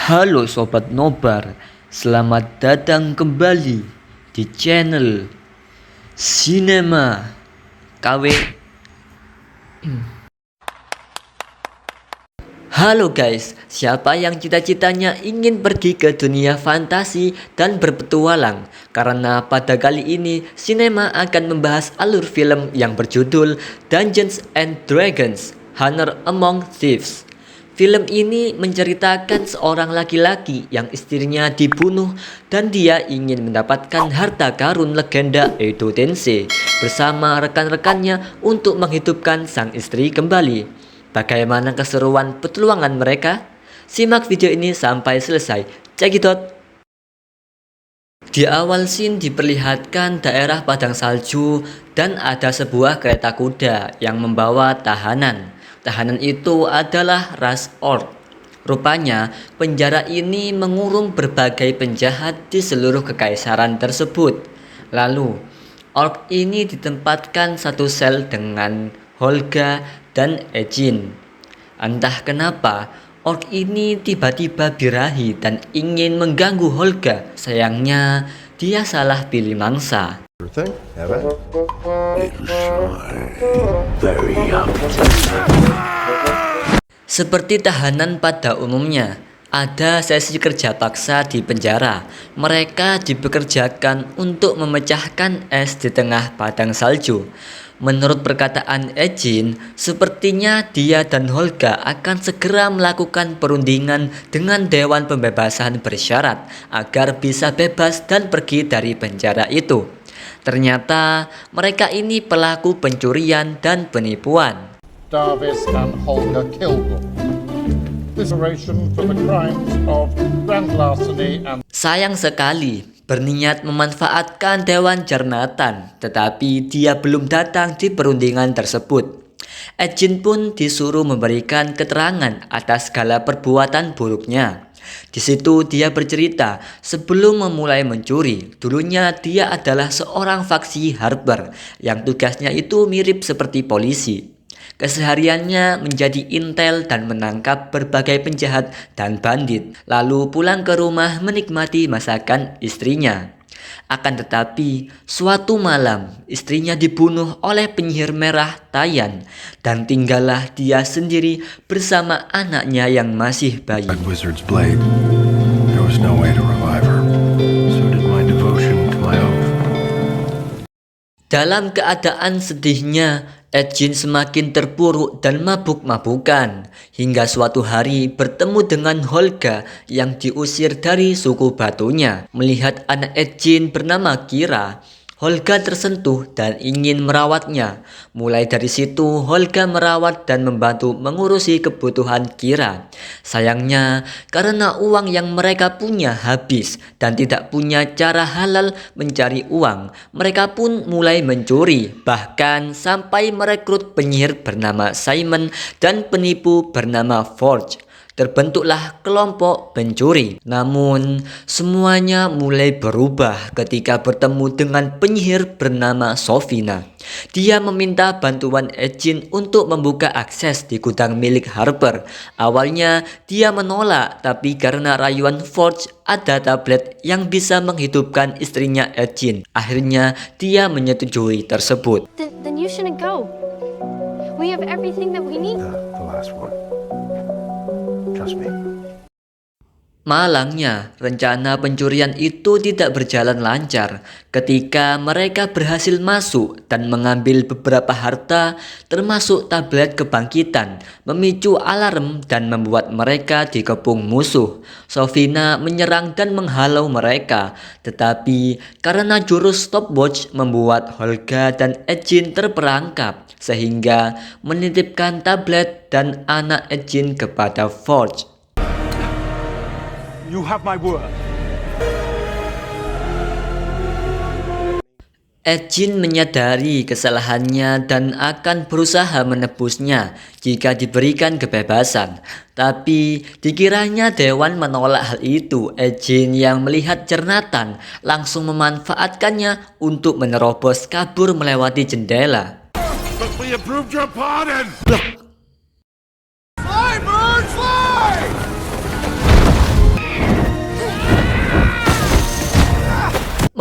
Halo Sobat Nobar, selamat datang kembali di channel Cinema KW. Halo guys, siapa yang cita-citanya ingin pergi ke dunia fantasi dan berpetualang? Karena pada kali ini Cinema akan membahas alur film yang berjudul Dungeons and Dragons: Honor Among Thieves. Film ini menceritakan seorang laki-laki yang istrinya dibunuh dan dia ingin mendapatkan harta karun legenda Edo Tensei bersama rekan-rekannya untuk menghidupkan sang istri kembali. Bagaimana keseruan petualangan mereka? Simak video ini sampai selesai. Check it out! Di awal scene diperlihatkan daerah padang salju dan ada sebuah kereta kuda yang membawa tahanan. Tahanan itu adalah ras orc. Rupanya penjara ini mengurung berbagai penjahat di seluruh kekaisaran tersebut. Lalu orc ini ditempatkan satu sel dengan Holga dan Ejin. Entah kenapa orc ini tiba-tiba birahi dan ingin mengganggu Holga. Sayangnya dia salah pilih mangsa. Seperti tahanan pada umumnya, ada sesi kerja paksa di penjara. Mereka dipekerjakan untuk memecahkan es di tengah padang salju. Menurut perkataan Ejin, sepertinya dia dan Holga akan segera melakukan perundingan dengan Dewan Pembebasan bersyarat agar bisa bebas dan pergi dari penjara itu. Ternyata mereka ini pelaku pencurian dan penipuan. Darvis and Holger Kilgore. This operation for the crimes of grand larceny and... Sayang sekali, berniat memanfaatkan Dewan Jarnatan, tetapi dia belum datang di perundingan tersebut. Ejin pun disuruh memberikan keterangan atas segala perbuatan buruknya. Di situ dia bercerita sebelum memulai mencuri, dulunya dia adalah seorang faksi Harper yang tugasnya itu mirip seperti polisi. Kesehariannya menjadi intel dan menangkap berbagai penjahat dan bandit, lalu pulang ke rumah menikmati masakan istrinya. Akan tetapi, suatu malam istrinya dibunuh oleh penyihir merah Tayan dan tinggallah dia sendiri bersama anaknya yang masih bayi. Dalam keadaan sedihnya, Ejin semakin terpuruk dan mabuk-mabukan, hingga suatu hari bertemu dengan Holga yang diusir dari suku batunya. Melihat anak Ejin bernama Kira, Holga tersentuh dan ingin merawatnya. Mulai dari situ, Holga merawat dan membantu mengurusi kebutuhan Kira. Sayangnya, karena uang yang mereka punya habis dan tidak punya cara halal mencari uang, mereka pun mulai mencuri, bahkan sampai merekrut penyihir bernama Simon dan penipu bernama Forge. Terbentuklah kelompok pencuri. Namun semuanya mulai berubah ketika bertemu dengan penyihir bernama Sofina. Dia meminta bantuan Ejin untuk membuka akses di gudang milik Harper. Awalnya dia menolak, tapi karena rayuan Forge ada tablet yang bisa menghidupkan istrinya Ejin. Akhirnya dia menyetujui tersebut. Then you shouldn't go. We have everything that we need. The last one. Trust me. Malangnya, rencana pencurian itu tidak berjalan lancar ketika mereka berhasil masuk dan mengambil beberapa harta termasuk tablet kebangkitan, memicu alarm dan membuat mereka dikepung musuh. Sofina menyerang dan menghalau mereka, tetapi karena jurus stopwatch membuat Holga dan Ejin terperangkap, sehingga menitipkan tablet dan anak Ejin kepada Forge. You have my word. Ejin menyadari kesalahannya dan akan berusaha menebusnya jika diberikan kebebasan. Tapi dikiranya Dewan menolak hal itu. Ejin yang melihat Jarnatan langsung memanfaatkannya untuk menerobos kabur melewati jendela. But we approved your pardon. Loh, Fly, bird, fly!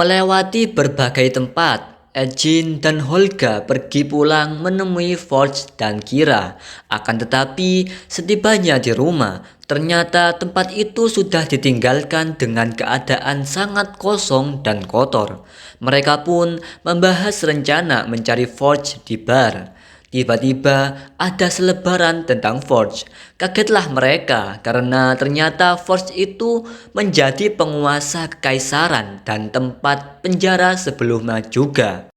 Melewati berbagai tempat, Eugene dan Holga pergi pulang menemui Forge dan Kira. Akan tetapi, setibanya di rumah, ternyata tempat itu sudah ditinggalkan dengan keadaan sangat kosong dan kotor. Mereka pun membahas rencana mencari Forge di bar. Tiba-tiba ada selebaran tentang Forge. Kagetlah mereka karena ternyata Forge itu menjadi penguasa kekaisaran dan tempat penjara sebelumnya juga.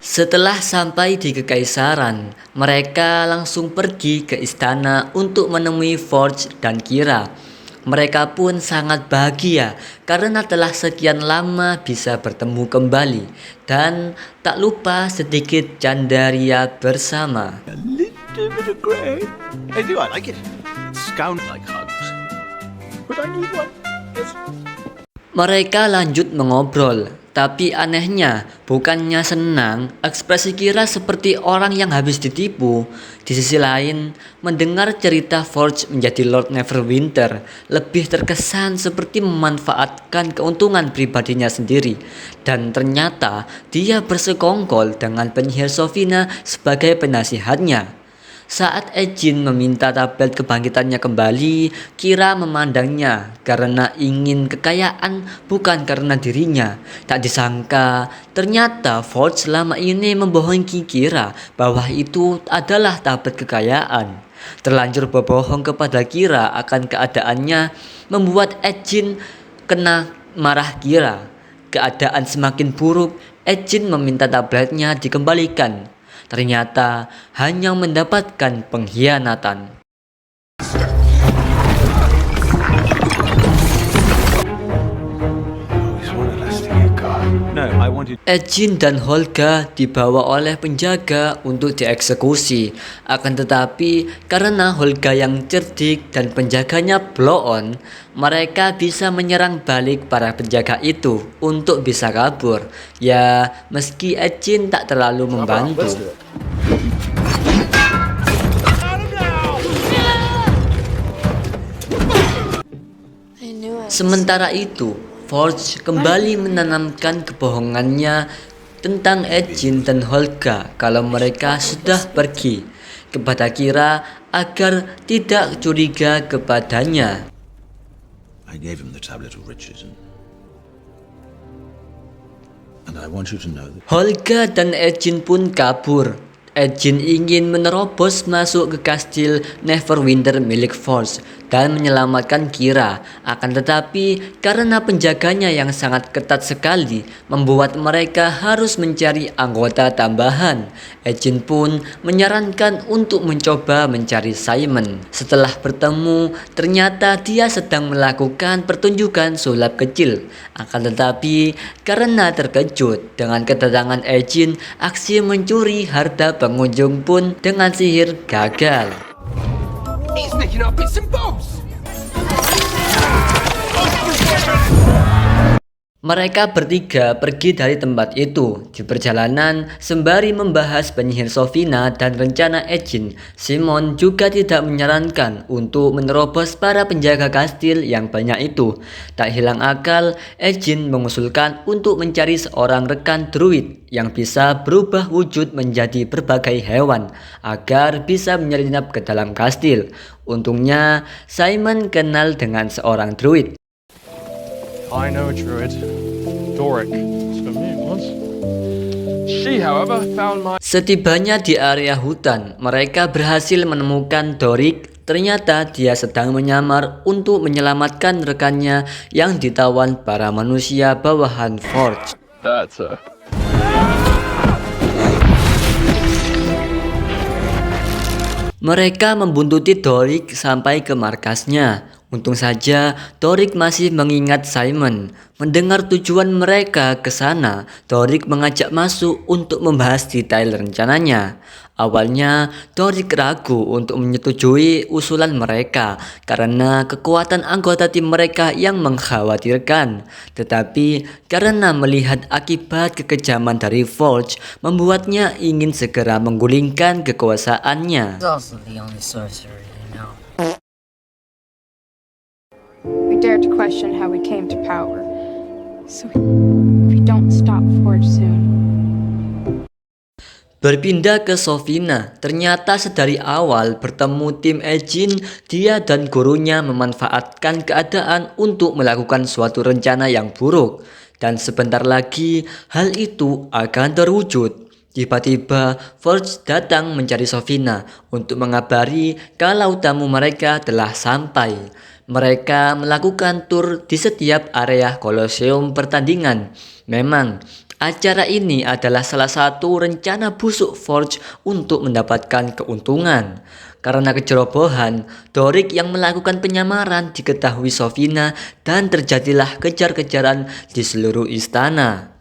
Setelah sampai di kekaisaran, mereka langsung pergi ke istana untuk menemui Forge dan Kira. Mereka pun sangat bahagia karena telah sekian lama bisa bertemu kembali dan tak lupa sedikit candaria bersama. A little bit of grey. I do, I like it. Scound like hugs. But I need one. Yes. Mereka lanjut mengobrol, tapi anehnya bukannya senang, ekspresi Kira seperti orang yang habis ditipu. Di sisi lain, mendengar cerita Forge menjadi Lord Neverwinter lebih terkesan seperti memanfaatkan keuntungan pribadinya sendiri. Dan ternyata dia bersekongkol dengan penyihir Sofina sebagai penasihatnya. Saat Eugene meminta tablet kebangkitannya kembali, Kira memandangnya karena ingin kekayaan bukan karena dirinya. Tak disangka, ternyata Forge selama ini membohongi Kira bahwa itu adalah tablet kekayaan. Terlanjur berbohong kepada Kira akan keadaannya membuat Eugene kena marah Kira. Keadaan semakin buruk, Eugene meminta tabletnya dikembalikan. Ternyata hanya mendapatkan pengkhianatan. Always wanted us to get caught. No, I wanted. Eugene dan Holga dibawa oleh penjaga untuk dieksekusi. Akan tetapi karena Holga yang cerdik dan penjaganya blow on, mereka bisa menyerang balik para penjaga itu untuk bisa kabur. Ya, meski Eugene tak terlalu membantu. I knew it. Sementara itu, Forge kembali menanamkan kebohongannya tentang Eugene dan Holga kalau mereka sudah pergi kepada Kira agar tidak curiga kepadanya. I gave him the tablet of riches, and I want you to know that Holga dan Eugene pun kabur. Eugene ingin menerobos masuk ke kastil Neverwinter milik Forge dan menyelamatkan Kira. Akan tetapi karena penjaganya yang sangat ketat sekali membuat mereka harus mencari anggota tambahan. Eugene pun menyarankan untuk mencoba mencari Simon. Setelah bertemu, ternyata dia sedang melakukan pertunjukan sulap kecil. Akan tetapi karena terkejut dengan kedatangan Eugene, aksi mencuri harta pengunjung pun dengan sihir gagal. He's picking up bits and bobs. Mereka bertiga pergi dari tempat itu. Di perjalanan, sembari membahas penyihir Sofina dan rencana Eugene, Simon juga tidak menyarankan untuk menerobos para penjaga kastil yang banyak itu. Tak hilang akal, Eugene mengusulkan untuk mencari seorang rekan druid yang bisa berubah wujud menjadi berbagai hewan agar bisa menyelinap ke dalam kastil. Untungnya, Simon kenal dengan seorang druid. I know a druid, Doric. So me it was. She, however, found my. Setibanya di area hutan, mereka berhasil menemukan Doric. Ternyata dia sedang menyamar untuk menyelamatkan rekannya yang ditawan para manusia bawahan Forge. That's her. Mereka membuntuti Doric sampai ke markasnya. Untung saja Doric masih mengingat Simon. Mendengar tujuan mereka ke sana, Doric mengajak masuk untuk membahas detail rencananya. Awalnya Doric ragu untuk menyetujui usulan mereka karena kekuatan anggota tim mereka yang mengkhawatirkan. Tetapi karena melihat akibat kekejaman dari Forge, membuatnya ingin segera menggulingkan kekuasaannya. He's also the only sorcerer question how we came to power. So if we don't stop Forge soon. Berpindah ke Sofina, ternyata sedari awal bertemu tim Ejin, dia dan gurunya memanfaatkan keadaan untuk melakukan suatu rencana yang buruk. Dan sebentar lagi hal itu akan terwujud. Tiba-tiba Forge datang mencari Sofina untuk mengabari kalau tamu mereka telah sampai. Mereka melakukan tur di setiap area Colosseum pertandingan. Memang acara ini adalah salah satu rencana busuk Forge untuk mendapatkan keuntungan. Karena kecerobohan, Doric yang melakukan penyamaran diketahui Sofina dan terjadilah kejar-kejaran di seluruh istana.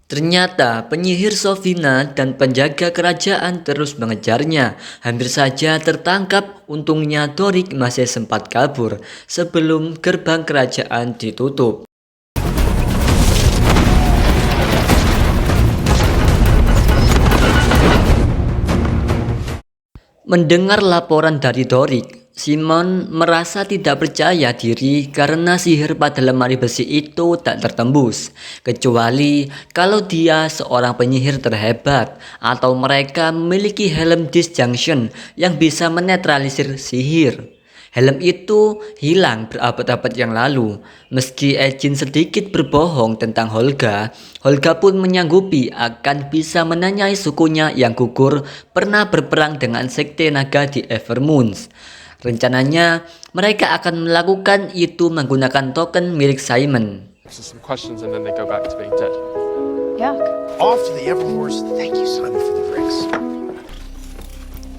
Ternyata penyihir Sofina dan penjaga kerajaan terus mengejarnya. Hampir saja tertangkap, untungnya Doric masih sempat kabur sebelum gerbang kerajaan ditutup. Mendengar laporan dari Doric, Simon merasa tidak percaya diri karena sihir pada lemari besi itu tak tertembus, kecuali kalau dia seorang penyihir terhebat atau mereka memiliki helm disjunction yang bisa menetralisir sihir. Helm itu hilang berabad-abad yang lalu. Meski Ejin sedikit berbohong tentang Holga, Holga pun menyanggupi akan bisa menanyai sukunya yang gugur pernah berperang dengan sekte naga di Evermoons. Rencananya, mereka akan melakukan itu menggunakan token milik Simon. Some questions and then they go back to being dead. Yuck. Off to the Evermores. Thank you, Simon, for the drinks.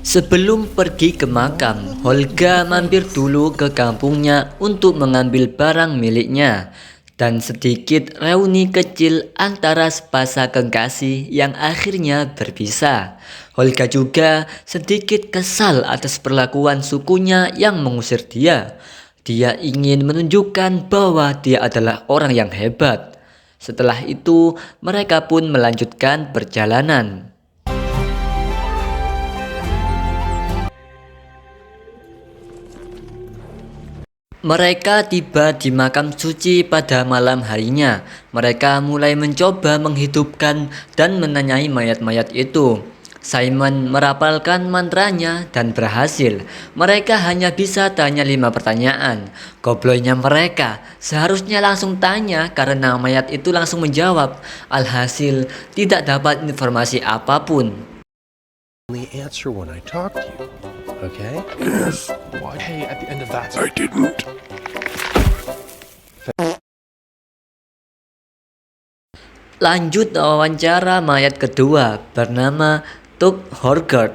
Sebelum pergi ke makam, Holga mampir dulu ke kampungnya untuk mengambil barang miliknya. Dan sedikit reuni kecil antara sepasang kekasih yang akhirnya berpisah. Holga juga sedikit kesal atas perlakuan sukunya yang mengusir dia. Dia ingin menunjukkan bahwa dia adalah orang yang hebat. Setelah itu, mereka pun melanjutkan perjalanan. Mereka tiba di makam suci pada malam harinya. Mereka mulai mencoba menghidupkan dan menanyai mayat-mayat itu. Simon merapalkan mantranya dan berhasil. Mereka hanya bisa tanya 5 pertanyaan. Gobloynya mereka seharusnya langsung tanya karena mayat itu langsung menjawab. Alhasil tidak dapat informasi apapun. Only answer when I talk to you, okay? Why? Hey, at the end of that. I didn't. Lanjut wawancara mayat kedua bernama Tug Horgard.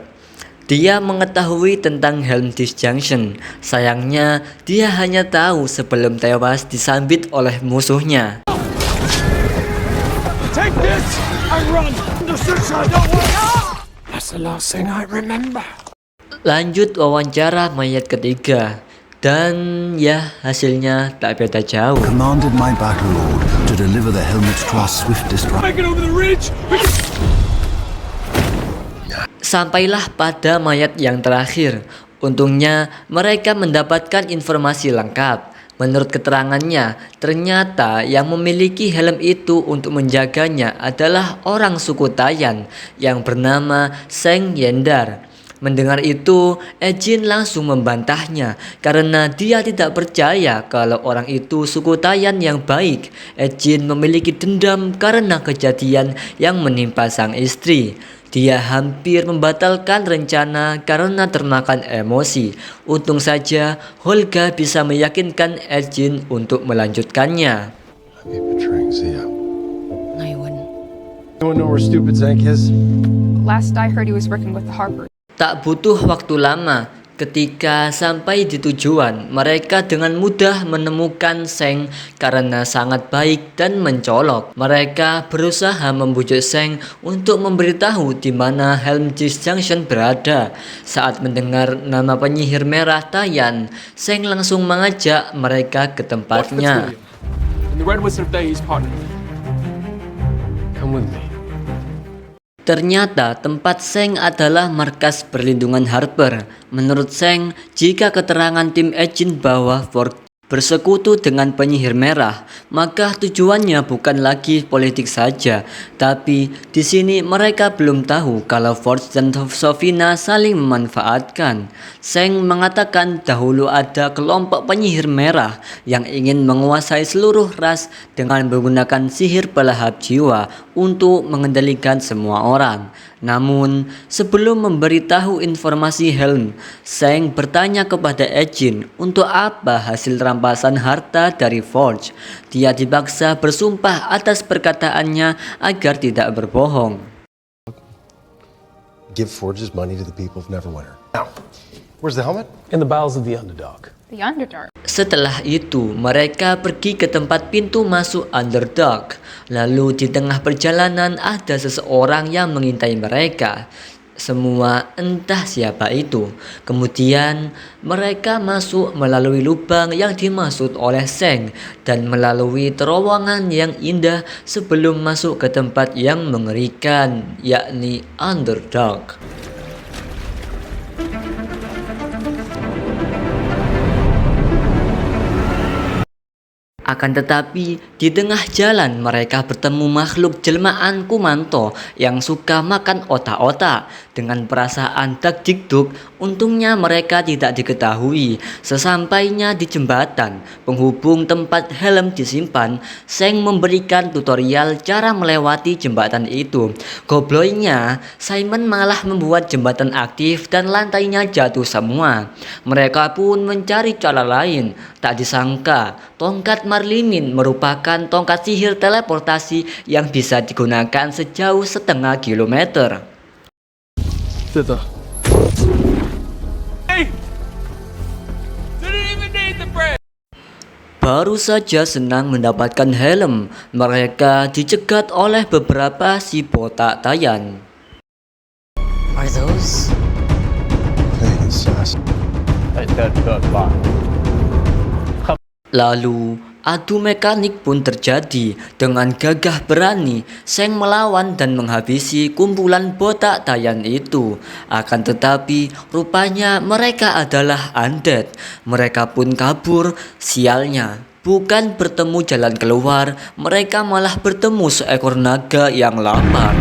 Dia mengetahui tentang Helm Disjunction. Sayangnya, dia hanya tahu sebelum tewas disambit oleh musuhnya. Take this and run. That's the last thing I remember. Lanjut wawancara mayat ketiga. Dan ya, hasilnya tak beda jauh. Commanded my battle lord to deliver the helmets to our swiftest rider. Make it over the ridge. Sampailah pada mayat yang terakhir. Untungnya mereka mendapatkan informasi lengkap. Menurut keterangannya, ternyata yang memiliki helm itu untuk menjaganya adalah orang suku Tayan yang bernama Seng Yendar. Mendengar itu, Ejin langsung membantahnya karena dia tidak percaya kalau orang itu suku Tayan yang baik. Ejin memiliki dendam karena kejadian yang menimpa sang istri. Dia hampir membatalkan rencana karena termakan emosi. Untung saja Holga bisa meyakinkan Ejin untuk melanjutkannya. I'd be betraying Zia. No, you wouldn't. Anyone know where stupid Zank is? Last I heard, he was working with the Harper. Tak butuh waktu lama, ketika sampai di tujuan, mereka dengan mudah menemukan Seng karena sangat baik dan mencolok. Mereka berusaha membujuk Seng untuk memberitahu di mana Helm Disjunction berada. Saat mendengar nama penyihir merah Tayan, Seng langsung mengajak mereka ke tempatnya. In the Red Wizard of Day, he's partnered. Come with me. Ternyata tempat Seng adalah markas perlindungan Harper. Menurut Seng, jika keterangan tim agent bahwa Forge bersekutu dengan penyihir merah, maka tujuannya bukan lagi politik saja. Tapi di sini mereka belum tahu kalau Forge dan Sofina saling memanfaatkan. Seng mengatakan dahulu ada kelompok penyihir merah yang ingin menguasai seluruh ras dengan menggunakan sihir pelahap jiwa untuk mengendalikan semua orang. Namun, sebelum memberitahu informasi Helm, Seng bertanya kepada agent untuk apa hasil rampasan harta dari Forge. Dia dipaksa bersumpah atas perkataannya agar tidak berbohong. Give Forge's money to the people of Neverwinter. Now, where's the helmet? In the bowels of the Underdark. The Underdark. Setelah itu, mereka pergi ke tempat pintu masuk Underdark. Lalu di tengah perjalanan ada seseorang yang mengintai mereka. Semua entah siapa itu. Kemudian mereka masuk melalui lubang yang dimaksud oleh Seng dan melalui terowongan yang indah sebelum masuk ke tempat yang mengerikan, yakni Underdark. Akan tetapi, di tengah jalan mereka bertemu makhluk jelmaan Kumanto yang suka makan otak-otak. Dengan perasaan dakdikduk, untungnya mereka tidak diketahui. Sesampainya di jembatan penghubung tempat helm disimpan, Seng memberikan tutorial cara melewati jembatan itu. Gobloynya, Simon malah membuat jembatan aktif dan lantainya jatuh semua. Mereka pun mencari cara lain. Tak disangka, tongkat Marlimin merupakan tongkat sihir teleportasi yang bisa digunakan sejauh 0,5 kilometer. Thither. Baru saja senang mendapatkan helm, mereka dicegat oleh beberapa si botak Tayan. Are those? Hey, it's us. Lalu, adu mekanik pun terjadi. Dengan gagah berani, Seng melawan dan menghabisi kumpulan botak Tayan itu. Akan tetapi, rupanya mereka adalah undead. Mereka pun kabur. Sialnya, bukan bertemu jalan keluar, mereka malah bertemu seekor naga yang lapar.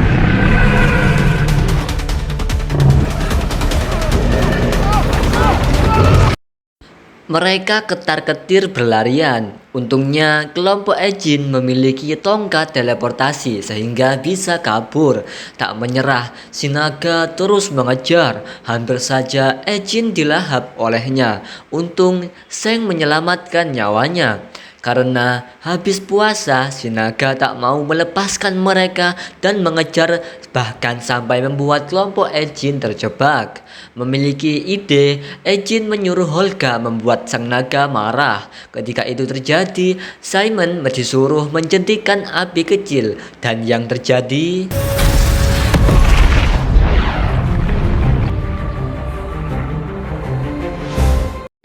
Mereka ketar-ketir berlarian. Untungnya kelompok Ejin memiliki tongkat teleportasi sehingga bisa kabur. Tak menyerah, si naga terus mengejar. Hampir saja Ejin dilahap olehnya. Untung Seng menyelamatkan nyawanya. Karena habis puasa, si naga tak mau melepaskan mereka dan mengejar, bahkan sampai membuat kelompok Ejin terjebak. Memiliki ide, Ejin menyuruh Holga membuat sang naga marah. Ketika itu terjadi, Simon disuruh menjentikan api kecil, dan yang terjadi...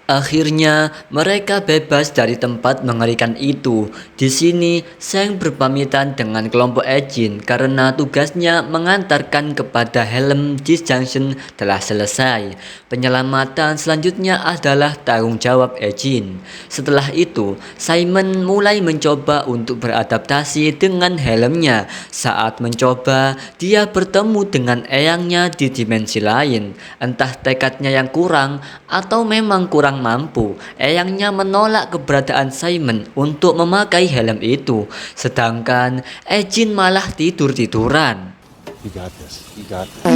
Akhirnya mereka bebas dari tempat mengerikan itu. Di sini Seng berpamitan dengan kelompok Ejin karena tugasnya mengantarkan kepada Helm Disjunction telah selesai. Penyelamatan selanjutnya adalah tanggung jawab Ejin. Setelah itu, Simon mulai mencoba untuk beradaptasi dengan helmnya. Saat mencoba, dia bertemu dengan eyangnya di dimensi lain. Entah tekadnya yang kurang atau memang kurang mampu, eyangnya menolak keberadaan Simon untuk memakai helm itu. Sedangkan Ejin malah tidur-tiduran. You got this. You got this.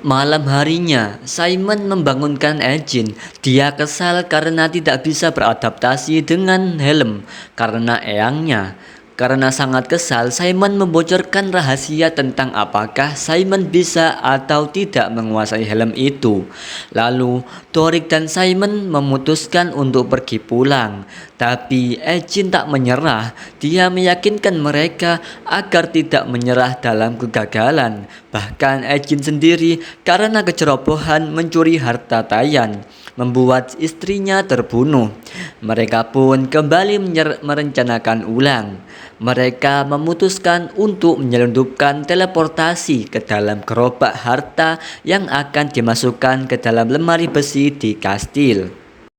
Malam harinya, Simon membangunkan Ejin. Dia kesal karena tidak bisa beradaptasi dengan helm karena eyangnya. Karena sangat kesal, Simon membocorkan rahasia tentang apakah Simon bisa atau tidak menguasai helm itu. Lalu, Torik dan Simon memutuskan untuk pergi pulang. Tapi Ejin tak menyerah. Dia meyakinkan mereka agar tidak menyerah dalam kegagalan. Bahkan Ejin sendiri karena kecerobohan mencuri harta Tayan, membuat istrinya terbunuh. Mereka pun kembali merencanakan ulang. Mereka memutuskan untuk menyelundupkan teleportasi ke dalam gerobak harta yang akan dimasukkan ke dalam lemari besi di kastil.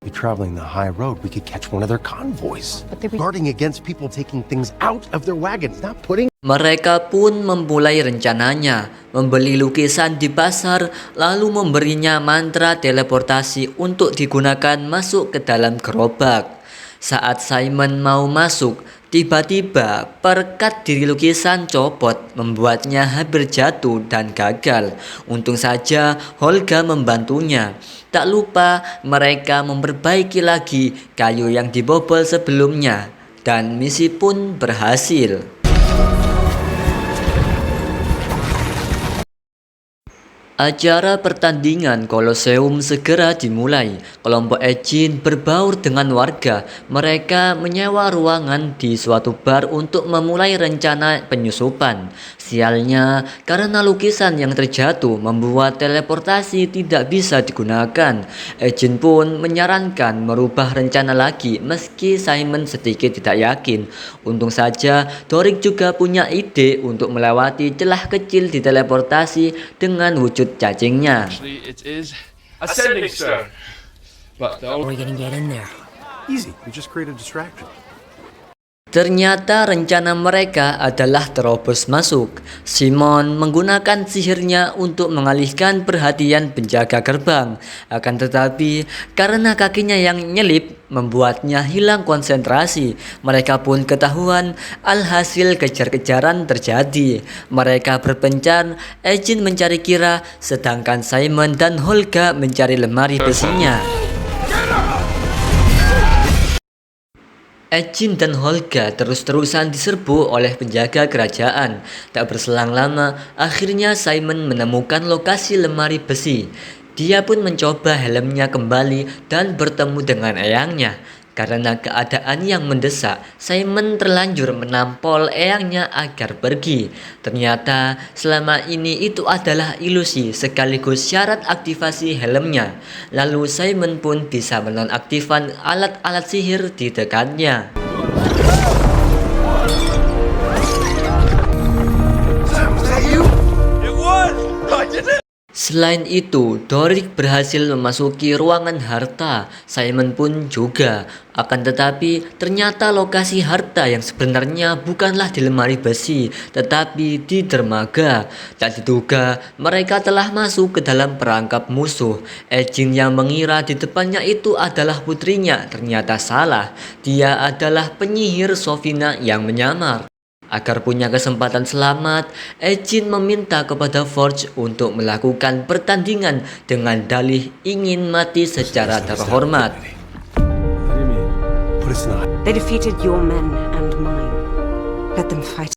Be traveling the high road, we could catch one of their convoys. But they're guarding against people taking things out of their wagons, not putting. Mereka pun memulai rencananya, membeli lukisan di pasar, lalu memberinya mantra teleportasi untuk digunakan masuk ke dalam gerobak. Saat Simon mau masuk, tiba-tiba perekat diri lukisan copot, membuatnya hampir jatuh dan gagal. Untung saja Holga membantunya. Tak lupa mereka memperbaiki lagi kayu yang dibobol sebelumnya, dan misi pun berhasil. Acara pertandingan Koloseum segera dimulai. Kelompok Ejin berbaur dengan warga. Mereka menyewa ruangan di suatu bar untuk memulai rencana penyusupan. Sialnya, karena lukisan yang terjatuh membuat teleportasi tidak bisa digunakan. Ejin pun menyarankan merubah rencana lagi meski Simon sedikit tidak yakin. Untung saja Torik juga punya ide untuk melewati celah kecil di teleportasi dengan wujud cacingnya. It is ascending stone. But the How are we gonna get in there? Easy, we just create a distraction. Ternyata rencana mereka adalah terobos masuk. Simon menggunakan sihirnya untuk mengalihkan perhatian penjaga gerbang. Akan tetapi, karena kakinya yang nyelip, membuatnya hilang konsentrasi. Mereka pun ketahuan, alhasil kejar-kejaran terjadi. Mereka berpencar, Ejin mencari Kira, sedangkan Simon dan Holga mencari lemari besinya. Ejin dan Holga terus-terusan diserbu oleh penjaga kerajaan. Tak berselang lama, akhirnya Simon menemukan lokasi lemari besi. Dia pun mencoba helmnya kembali dan bertemu dengan eyangnya. Karena keadaan yang mendesak, Simon terlanjur menampol eyangnya agar pergi. Ternyata selama ini itu adalah ilusi sekaligus syarat aktivasi helmnya. Lalu Simon pun bisa menonaktifkan alat-alat sihir di dekatnya. Selain itu, Torik berhasil memasuki ruangan harta. Simon pun juga. Akan tetapi, ternyata lokasi harta yang sebenarnya bukanlah di lemari besi, tetapi di dermaga. Tak diduga, mereka telah masuk ke dalam perangkap musuh. Ejin yang mengira di depannya itu adalah putrinya, ternyata salah. Dia adalah penyihir Sofina yang menyamar. Agar punya kesempatan selamat, Ejin meminta kepada Forge untuk melakukan pertandingan dengan dalih ingin mati secara terhormat. They defeated your men and mine. Let them fight.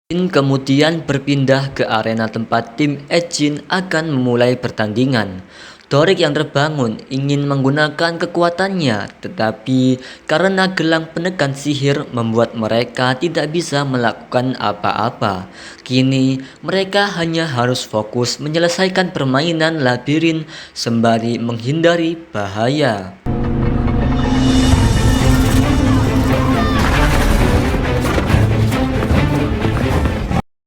Kemudian berpindah ke arena tempat tim Ejin akan memulai pertandingan. Torik yang terbangun ingin menggunakan kekuatannya, tetapi karena gelang penekan sihir membuat mereka tidak bisa melakukan apa-apa. Kini mereka hanya harus fokus menyelesaikan permainan labirin sembari menghindari bahaya.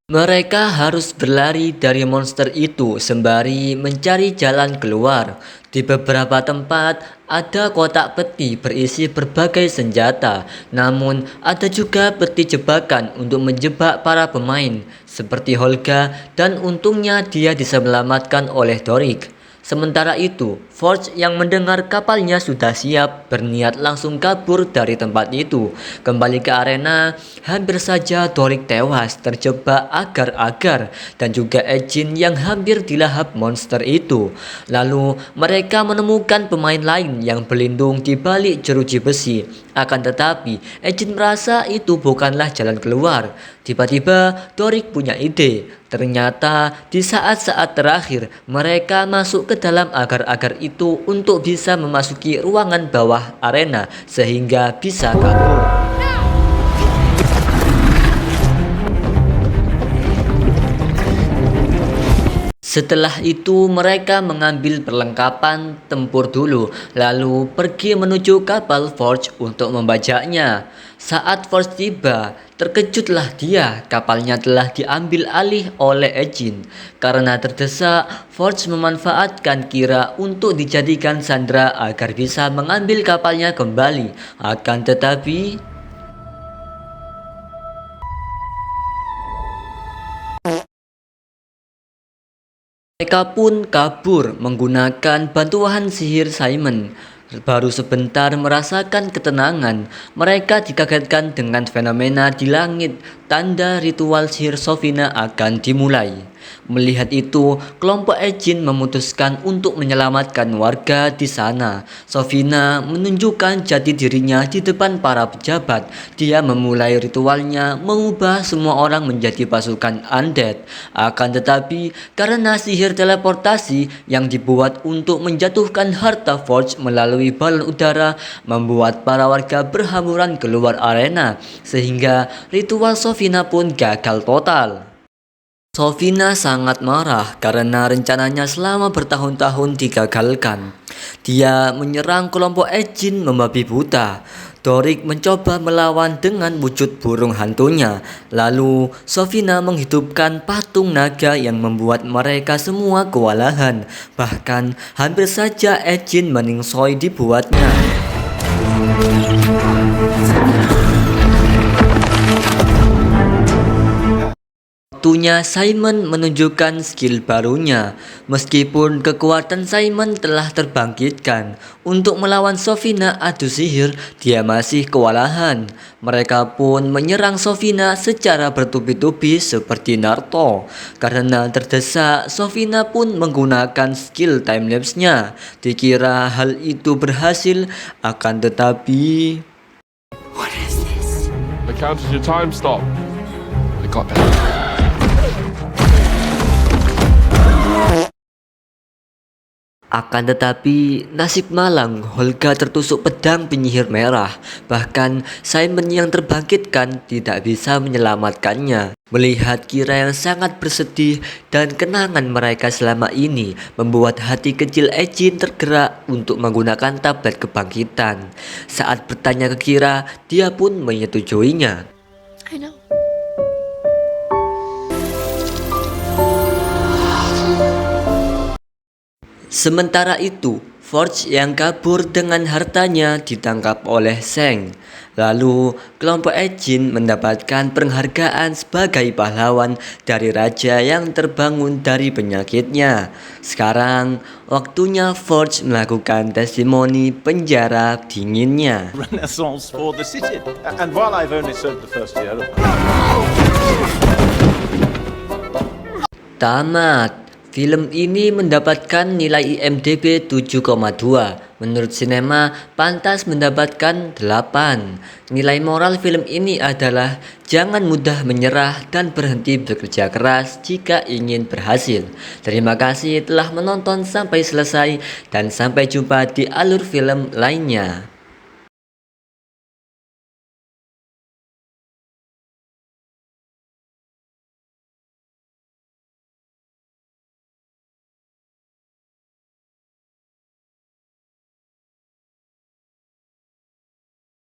Mereka harus berlari dari monster itu sembari mencari jalan keluar. Di beberapa tempat ada kotak peti berisi berbagai senjata. Namun ada juga peti jebakan untuk menjebak para pemain seperti Holga, dan untungnya dia diselamatkan oleh Torik. Sementara itu, Forge yang mendengar kapalnya sudah siap berniat langsung kabur dari tempat itu. Kembali ke arena, hampir saja Doric tewas terjebak agar-agar dan juga Ejin yang hampir dilahap monster itu. Lalu mereka menemukan pemain lain yang berlindung di balik jeruji besi. Akan tetapi, Ejin merasa itu bukanlah jalan keluar. Tiba-tiba Doric punya ide. Ternyata di saat-saat terakhir mereka masuk ke dalam agar-agar itu untuk bisa memasuki ruangan bawah arena sehingga bisa kabur. Setelah itu mereka mengambil perlengkapan tempur dulu, lalu pergi menuju kapal Forge untuk membajaknya. Saat Forge tiba, terkejutlah dia, kapalnya telah diambil alih oleh Ejin. Karena terdesak, Forge memanfaatkan Kira untuk dijadikan sandera agar bisa mengambil kapalnya kembali. Akan tetapi mereka pun kabur menggunakan bantuan sihir Simon. Baru sebentar merasakan ketenangan, mereka dikagetkan dengan fenomena di langit, tanda ritual sihir Sofina akan dimulai. Melihat itu, kelompok Ejin memutuskan untuk menyelamatkan warga di sana. Sofina menunjukkan jati dirinya di depan para pejabat. Dia memulai ritualnya mengubah semua orang menjadi pasukan undead. Akan tetapi, karena sihir teleportasi yang dibuat untuk menjatuhkan harta Forge melalui balon udara membuat para warga berhamburan keluar arena, sehingga ritual Sofina pun gagal total. Sofina sangat marah karena rencananya selama bertahun-tahun digagalkan. Dia menyerang kelompok Ejin membabi buta. Doric mencoba melawan dengan wujud burung hantunya. Lalu Sofina menghidupkan patung naga yang membuat mereka semua kewalahan. Bahkan hampir saja Ejin meningsoi dibuatnya. Waktunya Simon menunjukkan skill barunya. Meskipun kekuatan Simon telah terbangkitkan untuk melawan Sofina adu sihir, dia masih kewalahan. Mereka pun menyerang Sofina secara bertubi-tubi seperti Naruto. Karena terdesak, Sofina pun menggunakan skill timelapse-nya. Dikira hal itu berhasil, akan tetapi I counted your time stop. I got that. Akan tetapi, nasib malang, Holga tertusuk pedang penyihir merah. Bahkan Simon yang terbangkitkan tidak bisa menyelamatkannya. Melihat Kira yang sangat bersedih dan kenangan mereka selama ini membuat hati kecil Ejin tergerak untuk menggunakan tablet kebangkitan. Saat bertanya ke Kira, dia pun menyetujuinya. I know. Sementara itu, Forge yang kabur dengan hartanya ditangkap oleh Zheng. Lalu, kelompok Ejin mendapatkan penghargaan sebagai pahlawan dari raja yang terbangun dari penyakitnya. Sekarang, waktunya Forge melakukan testimoni penjara dinginnya. Renaissance for the city. And while I've only served the first year, Tamat. Film ini mendapatkan nilai IMDb 7,2. Menurut Sinema, pantas mendapatkan 8. Nilai moral film ini adalah jangan mudah menyerah dan berhenti bekerja keras jika ingin berhasil. Terima kasih telah menonton sampai selesai dan sampai jumpa di alur film lainnya.